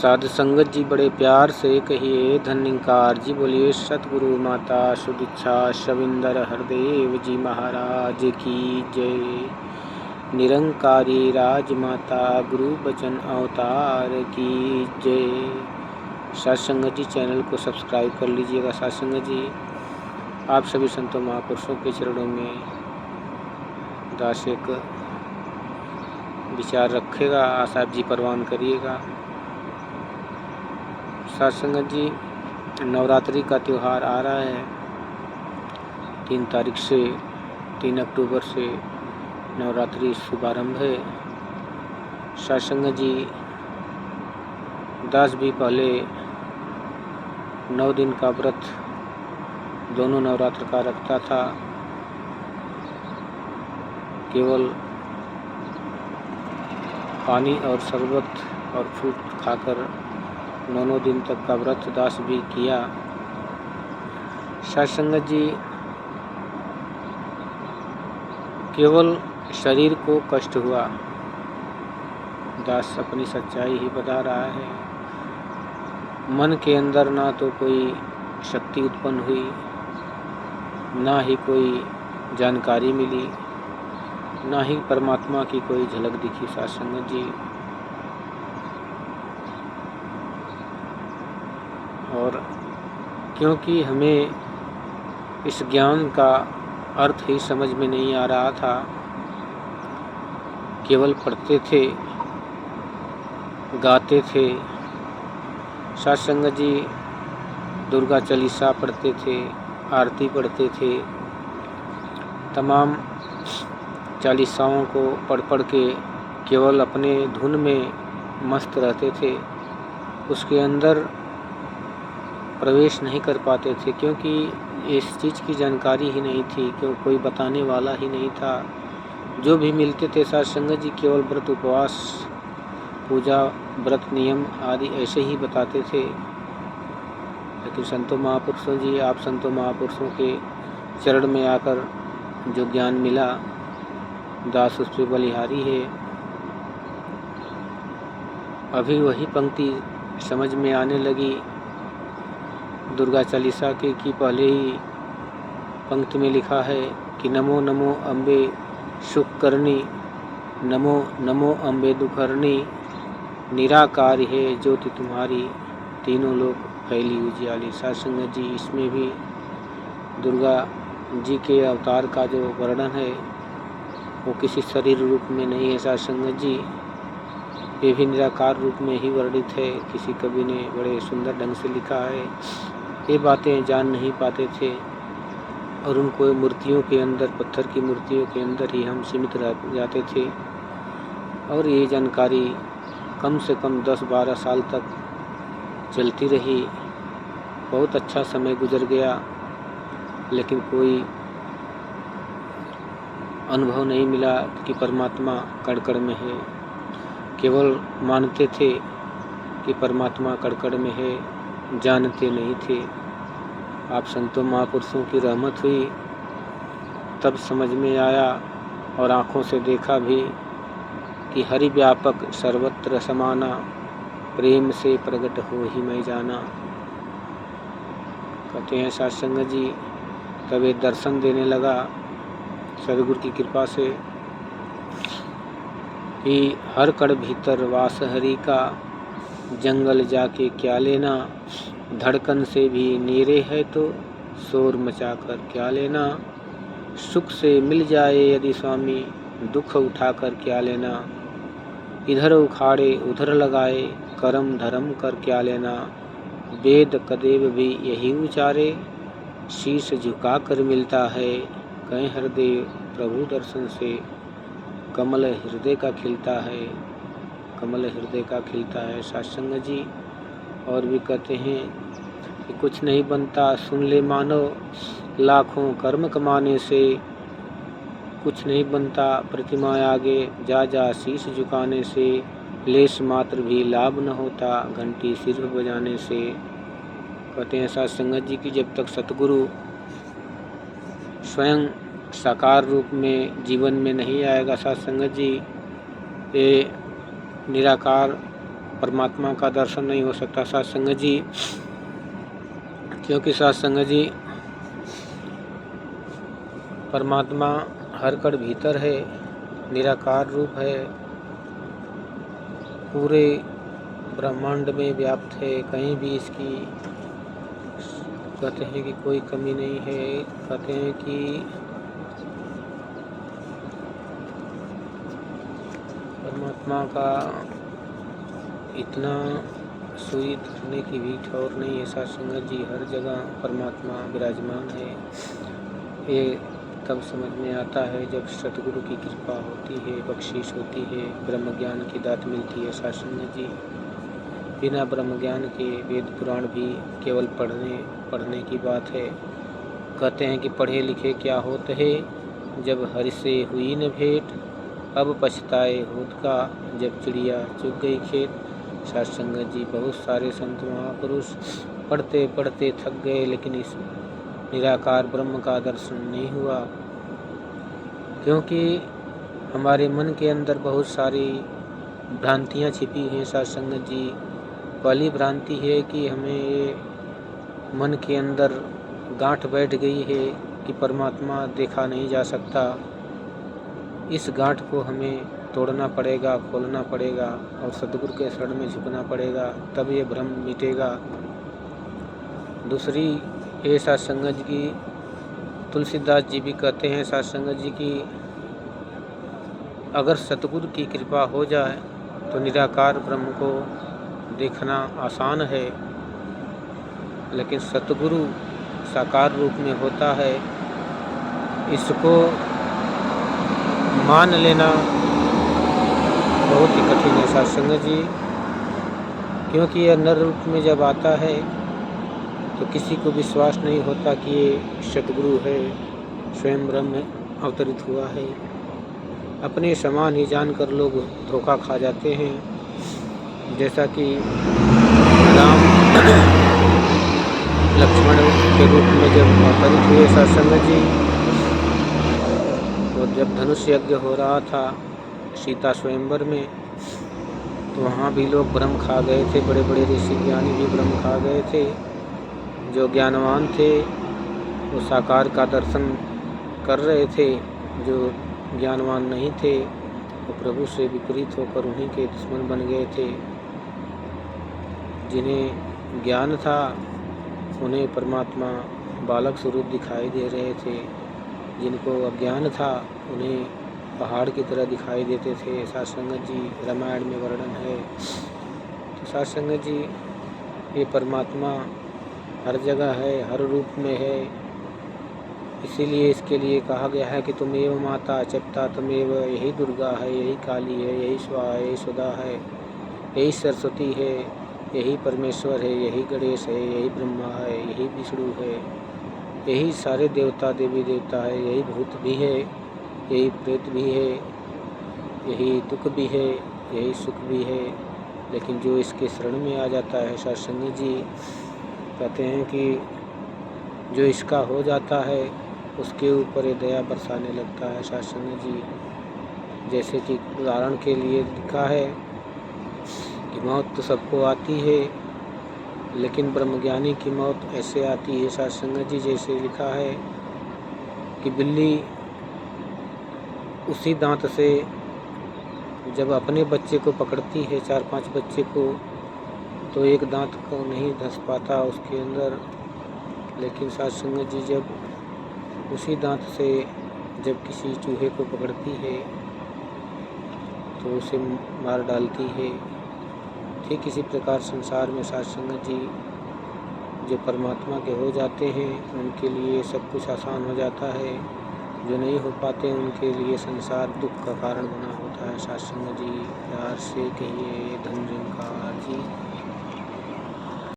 साधु संगत जी बड़े प्यार से कहिए धन्यकार जी। बोलिए सतगुरु माता सुदीक्षा शविंदर हरदेव जी महाराज की जय। निरंकारी राजमाता गुरु बचन अवतार की जय। सत्संगत जी चैनल को सब्सक्राइब कर लीजिएगा। सत्संगत जी आप सभी संतों महापुरुषों के चरणों में दास एक विचार रखेगा, आसाब जी परवान करिएगा। सत्संगत जी नवरात्रि का त्यौहार आ रहा है। 3 तारीख से 3 अक्टूबर से नवरात्रि शुभारंभ है। सत्संगत जी दास भी पहले 9 दिन का व्रत दोनों नवरात्र का रखता था। केवल पानी और शरबत और फ्रूट खाकर 9 दिन तक का व्रत दास भी किया। सत्संगत जी केवल शरीर को कष्ट हुआ, दास अपनी सच्चाई ही बता रहा है। मन के अंदर ना तो कोई शक्ति उत्पन्न हुई, ना ही कोई जानकारी मिली, ना ही परमात्मा की कोई झलक दिखी। सत्संगत जी और क्योंकि हमें इस ज्ञान का अर्थ ही समझ में नहीं आ रहा था, केवल पढ़ते थे, गाते थे। सत्संगत जी दुर्गा चालीसा पढ़ते थे, आरती पढ़ते थे, तमाम चालीसाओं को पढ़ के केवल अपने धुन में मस्त रहते थे। उसके अंदर प्रवेश नहीं कर पाते थे क्योंकि इस चीज़ की जानकारी ही नहीं थी, क्यों कोई बताने वाला ही नहीं था। जो भी मिलते थे सत्संगत जी केवल व्रत उपवास पूजा व्रत नियम आदि ऐसे ही बताते थे। लेकिन संतों महापुरुषों जी, आप संतों महापुरुषों के चरण में आकर जो ज्ञान मिला, दास उस पर बलिहारी है। अभी वही पंक्ति समझ में आने लगी दुर्गा चालीसा के कि पहले ही पंक्ति में लिखा है कि नमो नमो अम्बे सुख करनी, नमो नमो अम्बे दुखहरणी, निराकार है ज्योति तुम्हारी, तीनों लोग फैली उजियाली। सत्संगत जी इसमें भी दुर्गा जी के अवतार का जो वर्णन है वो किसी शरीर रूप में नहीं है। सत्संगत जी ये भी निराकार रूप में ही वर्णित है। किसी कवि ने बड़े सुंदर ढंग से लिखा है। ये बातें जान नहीं पाते थे और उनको मूर्तियों के अंदर, पत्थर की मूर्तियों के अंदर ही हम सीमित रह जाते थे। और ये जानकारी कम से कम 10-12 साल तक चलती रही। बहुत अच्छा समय गुजर गया, लेकिन कोई अनुभव नहीं मिला कि परमात्मा कण कण में है। केवल मानते थे कि परमात्मा कण कण में है, जानते नहीं थे। आप संतों महापुरुषों की रहमत हुई तब समझ में आया और आँखों से देखा भी कि हरि व्यापक सर्वत्र समाना, प्रेम से प्रकट हो ही मैं जाना। कहते हैं सत्संगत जी तब एक दर्शन देने लगा सदगुरु की कृपा से कि हर कण भीतर वास हरि का, जंगल जाके क्या लेना, धड़कन से भी नीरे है तो शोर मचाकर क्या लेना, सुख से मिल जाए यदि स्वामी, दुख उठाकर क्या लेना, इधर उखाड़े उधर लगाए, करम धर्म कर क्या लेना, वेद कदेव भी यही उचारे, शीश झुका कर मिलता है, कहीं हृदय प्रभु दर्शन से, कमल हृदय का खिलता है, कमल हृदय का खिलता है। सत्संगत जी और भी कहते हैं कि कुछ नहीं बनता सुन ले मानो, लाखों कर्म कमाने से, कुछ नहीं बनता प्रतिमा आगे जा जा शीश झुकाने से, लेश मात्र भी लाभ न होता घंटी सिर बजाने से। कहते हैं सत्संगत जी की जब तक सतगुरु स्वयं साकार रूप में जीवन में नहीं आएगा, सत्संगत जी ये निराकार परमात्मा का दर्शन नहीं हो सकता साध संगत जी, क्योंकि साध संगत जी परमात्मा हर कण भीतर है, निराकार रूप है, पूरे ब्रह्मांड में व्याप्त है। कहीं भी इसकी कहते हैं कि कोई कमी नहीं है। कहते हैं कि परमात्मा का इतना सुई धरने की भी ठौर नहीं है साध संगत जी। हर जगह परमात्मा विराजमान है। ये तब समझ में आता है जब सतगुरु की कृपा होती है, बख्शीश होती है, ब्रह्म ज्ञान की दात मिलती है साध संगत जी। बिना ब्रह्म ज्ञान के वेद पुराण भी केवल पढ़ने की बात है। कहते हैं कि पढ़े लिखे क्या होत है, जब हरि से हुई न भेंट, अब पछताए होत का, जब चिड़िया चुग गई खेत। साध संगत जी बहुत सारे संत महापुरुष पढ़ते पढ़ते थक गए, लेकिन इस निराकार ब्रह्म का दर्शन नहीं हुआ, क्योंकि हमारे मन के अंदर बहुत सारी भ्रांतियाँ छिपी हैं साध संगत जी। पहली भ्रांति है कि हमें ये मन के अंदर गांठ बैठ गई है कि परमात्मा देखा नहीं जा सकता। इस गांठ को हमें तोड़ना पड़ेगा, खोलना पड़ेगा और सतगुरु के शरण में झुकना पड़ेगा, तब ये भ्रम मिटेगा। दूसरी ये साध संगत जी की तुलसीदास जी भी कहते हैं साध संगत जी की अगर सतगुरु की कृपा हो जाए तो निराकार ब्रह्म को देखना आसान है, लेकिन सतगुरु साकार रूप में होता है, इसको मान लेना बहुत ही कठिन है साध संगत जी। क्योंकि यह नर रूप में जब आता है तो किसी को विश्वास नहीं होता कि ये सतगुरु है, स्वयं ब्रह्म अवतरित हुआ है। अपने समान ही जानकर लोग धोखा खा जाते हैं। जैसा कि राम लक्ष्मण के रूप में जब अवतरित हुए साध संगत जी, तो जब धनुष यज्ञ हो रहा था सीता स्वयंवर में, तो वहाँ भी लोग भ्रम खा गए थे। बड़े बड़े ऋषि ज्ञानी भी भ्रम खा गए थे। जो ज्ञानवान थे वो साकार का दर्शन कर रहे थे, जो ज्ञानवान नहीं थे वो प्रभु से विपरीत होकर उन्हीं के दुश्मन बन गए थे। जिन्हें ज्ञान था उन्हें परमात्मा बालक स्वरूप दिखाई दे रहे थे, जिनको अज्ञान था उन्हें पहाड़ की तरह दिखाई देते थे। साध संगत जी रामायण में वर्णन है। तो साध संगत जी ये परमात्मा हर जगह है, हर रूप में है, इसीलिए इसके लिए कहा गया है कि तुमेव माता चपता तुमेव, यही दुर्गा है, यही काली है, यही स्वाहा, यही सुधा है, यही सरस्वती है, यही परमेश्वर है, यही गणेश है, यही ब्रह्मा है, यही विष्णु है, यही सारे देवता देवी देवता है, यही भूत भी है, यही प्रेत भी है, यही दुख भी है, यही सुख भी है। लेकिन जो इसके शरण में आ जाता है साध संगत जी कहते हैं कि जो इसका हो जाता है उसके ऊपर ये दया बरसाने लगता है साध संगत जी। जैसे कि उदाहरण के लिए लिखा है कि मौत तो सबको आती है, लेकिन ब्रह्मज्ञानी की मौत ऐसे आती है साध संगत जी, जैसे लिखा है कि बिल्ली उसी दांत से जब अपने बच्चे को पकड़ती है, 4-5 बच्चे को, तो एक दांत को नहीं धंस पाता उसके अंदर, लेकिन साध संगत जी जब उसी दांत से जब किसी चूहे को पकड़ती है तो उसे मार डालती है। ठीक इसी प्रकार संसार में साध संगत जी जो परमात्मा के हो जाते हैं उनके लिए सब कुछ आसान हो जाता है, जो नहीं हो पाते उनके लिए संसार दुख का कारण बना होता है। साध संगत जी प्यार से कहिए धन निरंकार जी।